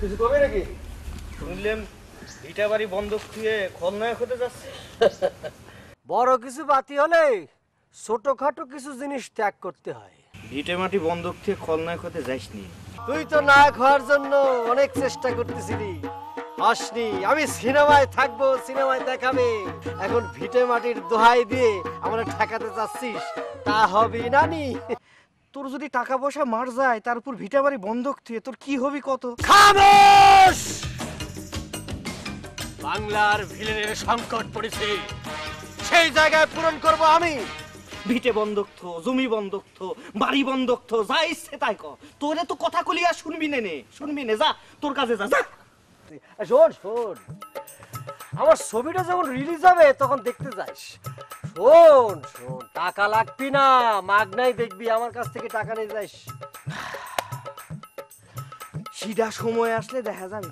কিছু কবে নাকি? শুনলাম ভিটা বাড়ি বন্ধক দিয়ে খলনায়ক হতে যাচ্ছে। বড় কিছু বাতি হলে ছোটখাটো কিছু জিনিস ত্যাগ করতে হয়। ভিটে মাটি বন্ধক দিয়ে খলনায়ক হতে যাসনি? তুই তো নায়ক হওয়ার জন্য অনেক চেষ্টা করতেছিলি, আসনি। আমি সিনেমায় থাকবো, সিনেমায় দেখাবে। এখন ভিটে মাটির দোহাই দিয়ে আমরা ঠেকাতে চাচ্ছিস, তা হবে নানি। তোর যদি টাকা পয়সা মার যায়, তার উপর ভিটা বাড়ি বন্ধক দিয়ে তোর কি হবি কত? খামোশ! বাংলার ভিলেনের সংকট পড়েছে, সেই জায়গায় পূরণ করব আমি। ভিটে বন্ধক থো, জমি বন্ধক থো, বাড়ি বন্ধক থো, যা ইচ্ছে তাই কর। তোরে তো কথা কলি আর শুনবি নে, শুনবি নে, যা তোর কাজে যা। শোন শোন, আমার ছবিটা যখন রিলিজ হবে তখন দেখতে যাস। শোন শোন, টাকা লাগবি না, মাগনাই দেখবি, আমার কাছ থেকে টাকা নিয়ে যাস। সিধা সময় আসলে দেখা যাবে।